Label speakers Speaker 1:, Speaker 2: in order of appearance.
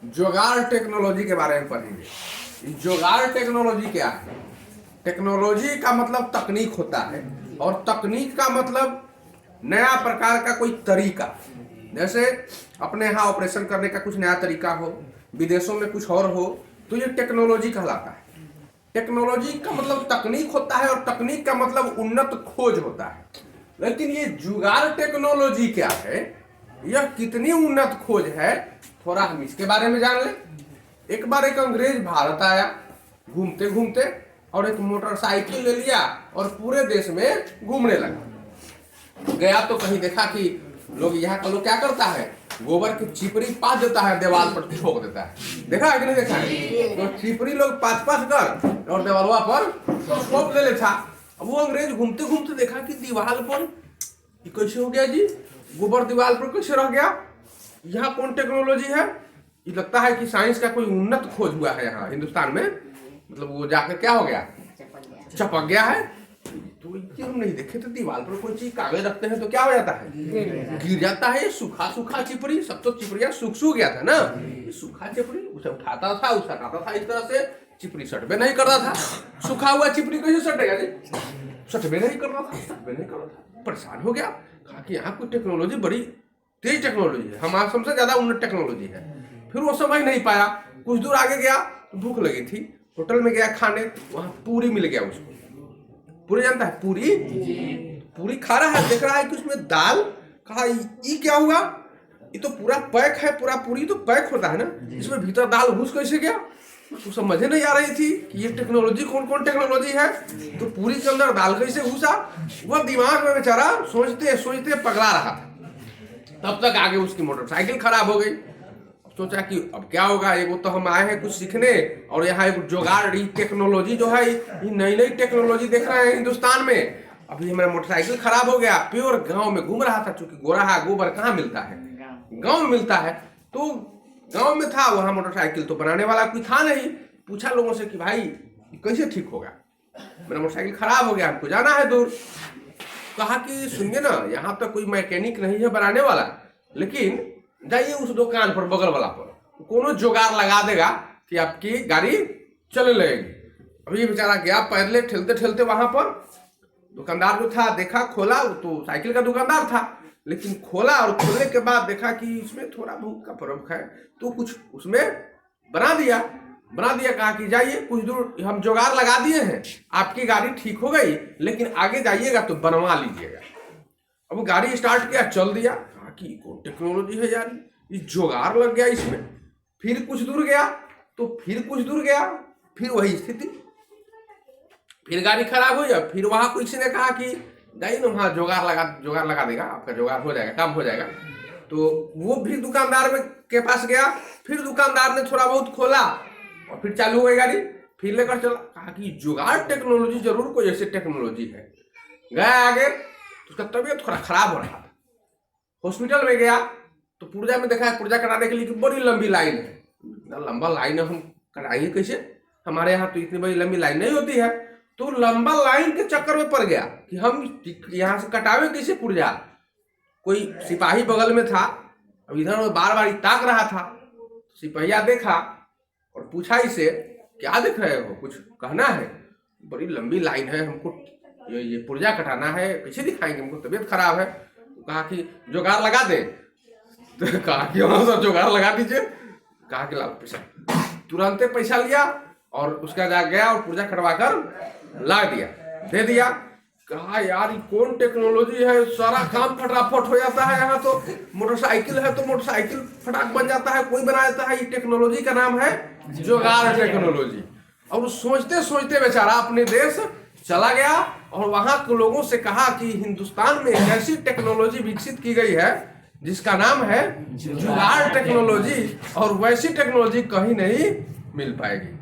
Speaker 1: जुगाड़ टेक्नोलॉजी के बारे में पढ़ेंगे। जुगाड़ टेक्नोलॉजी क्या है? टेक्नोलॉजी का मतलब तकनीक होता है और तकनीक का मतलब नया प्रकार का कोई तरीका। जैसे अपने यहाँ ऑपरेशन करने का कुछ नया तरीका हो, विदेशों में कुछ और हो, तो ये टेक्नोलॉजी कहलाता है। टेक्नोलॉजी का मतलब तकनीक होता है और तकनीक का मतलब उन्नत खोज होता है। लेकिन ये जुगाड़ टेक्नोलॉजी क्या है, यह कितनी उन्नत खोज है, थोड़ा हम इसके बारे में जान लें। एक बार एक अंग्रेज भारत आया घूमते घूमते और एक मोटरसाइकिल ले लिया और पूरे देश में घूमने लगा। गया तो कहीं देखा कि लोग यहाँ का लोग क्या करता है, गोबर की चिपरी पास देता है, दीवार पर ठोक देता है। देखा है कि नहीं देखा है? तो चिपरी लोग पास पास कर और दीवारवा पर ठोक दे था। अब वो अंग्रेज घूमते घूमते देखा कि दीवार पर कैसे हो गया जी, गोबर दीवार पर कैसे रह गया, यहाँ कौन टेक्नोलॉजी है? ये लगता है कि साइंस का कोई उन्नत खोज हुआ है यहाँ हिंदुस्तान में। मतलब वो जाकर क्या हो गया, चपक गया है। तो ये हम नहीं देखे थे, दीवार पर कोई चीज कागज रखते हैं तो क्या हो जाता है, गिर जाता है। सूखा सूखा चिपरी, सब तो चिपरिया सूख गया था ना, ये सूखा चिपरी उसे उठाता था, सटाता था, इस तरह से चिपरी सटबे नहीं कर रहा था। सूखा हुआ चिपरी कैसे सटेगा जी, सटबे नहीं कर रहा था। परेशान हो गया, कहा कि यहाँ कोई टेक्नोलॉजी बड़ी तेज टेक्नोलॉजी है, हमारे सबसे ज्यादा उन्नत टेक्नोलॉजी है। फिर वो समझ नहीं पाया, कुछ दूर आगे गया तो भूख लगी थी, होटल में गया खाने, वहां पूरी मिल गया उसको। पूरी जानता है, पूरी खा रहा है, देख रहा है कि उसमें दाल। कहा ये क्या हुआ, ये तो पूरा पैक है, पूरा पूरी तो पैक होता है ना, इसमें भीतर दाल घुस कैसे गया? तो समझ नहीं आ रही थी कि ये टेक्नोलॉजी कौन कौन टेक्नोलॉजी है। तो पूरी के अंदर दाल कैसे घुसा, वह दिमाग में बेचारा सोचते सोचते पगला रहा था। तब तक आगे उसकी मोटरसाइकिल खराब हो गई। सोचा कि अब क्या होगा, ये वो तो हम आए हैं कुछ सीखने, और यहाँ एक जुगाड़ टेक्नोलॉजी जो है, ये नई नई टेक्नोलॉजी देख रहे हैं हिंदुस्तान में। अभी हमारा मोटरसाइकिल खराब हो गया, प्योर गांव में घूम रहा था, चूंकि गोरा गोबर कहाँ मिलता है, गांव में मिलता है। तो गांव में था, वहां मोटरसाइकिल तो बनाने वाला कोई था नहीं। पूछा लोगों से कि भाई कैसे ठीक होगा, मेरा मोटरसाइकिल खराब हो गया, हमको जाना है दूर। कहा कि सुनिए ना, यहाँ तो कोई मैकेनिक नहीं है बनाने वाला, लेकिन जाइए उस दुकान पर बगल वाला पर, कोनो जुगाड़ लगा देगा कि आपकी गाड़ी चलने लगेगी। अभी बेचारा गया पैदले ठेलते ठेलते वहां पर, दुकानदार जो था देखा, खोला, तो साइकिल का दुकानदार था, लेकिन खोला और खोलने के बाद देखा कि इसमें थोड़ा बहुत का फर्क है, तो कुछ उसमें बना दिया। कहा कि जाइए कुछ दूर हम जुगाड़ लगा दिए हैं, आपकी गाड़ी ठीक हो गई, लेकिन आगे जाइएगा तो बनवा लीजिएगा। अब गाड़ी स्टार्ट किया, चल दिया। कहा कि कौन टेक्नोलॉजी है यार, ये जुगाड़ लग गया इसमें। फिर कुछ दूर गया तो फिर वही स्थिति, फिर गाड़ी खराब हुई। फिर वहां किसी ने कहा कि जाइए ना वहां जुगाड़ लगा देगा, आपका जुगाड़ हो जाएगा, काम हो जाएगा। तो वो भी दुकानदार के पास गया, फिर दुकानदार ने थोड़ा बहुत खोला और फिर चालू हो गई गाड़ी, फिर लेकर चला। कहा कि जुगाड़ टेक्नोलॉजी जरूर कोई ऐसी टेक्नोलॉजी है। गया आगे, उसका तबीयत थोड़ा खराब हो रहा था, हॉस्पिटल में गया तो पुर्जा में देखा, पुर्जा कटाने के लिए बड़ी लंबी लाइन है। लंबा लाइन है, हम कटाएंगे कैसे, हमारे यहाँ तो इतनी बड़ी लंबी लाइन नहीं होती है। तो लंबा लाइन के चक्कर में पड़ गया कि हम यहाँ से कटावे कैसे पुर्जा। कोई सिपाही बगल में था, अब इधर बार बार ताक रहा था। सिपहिया देखा और पूछा इसे, क्या देख रहे हो, कुछ कहना है? बड़ी लंबी लाइन है, हमको ये पुर्जा कटाना है, कैसे दिखाएंगे, हमको तबीयत खराब है। तो कहा कि जुगाड़ लगा दे। तो कहा कि हाँ सर जुगाड़ लगा दीजिए। कहा कि लाओ पैसा, तुरंत पैसा लिया और उसका गया और पुर्जा कटवा कर ला दिया, दे दिया। कहा यार ये कौन टेक्नोलॉजी है, सारा काम फटाफट हो जाता है। यहाँ तो मोटरसाइकिल है तो मोटरसाइकिल फटाक बन जाता है, कोई बना देता है। ये टेक्नोलॉजी का नाम है जुगाड़ टेक्नोलॉजी। और सोचते सोचते बेचारा अपने देश चला गया और वहां के लोगों से कहा कि हिंदुस्तान में ऐसी टेक्नोलॉजी विकसित की गई है जिसका नाम है जुगाड़ टेक्नोलॉजी, और वैसी टेक्नोलॉजी कहीं नहीं मिल पाएगी।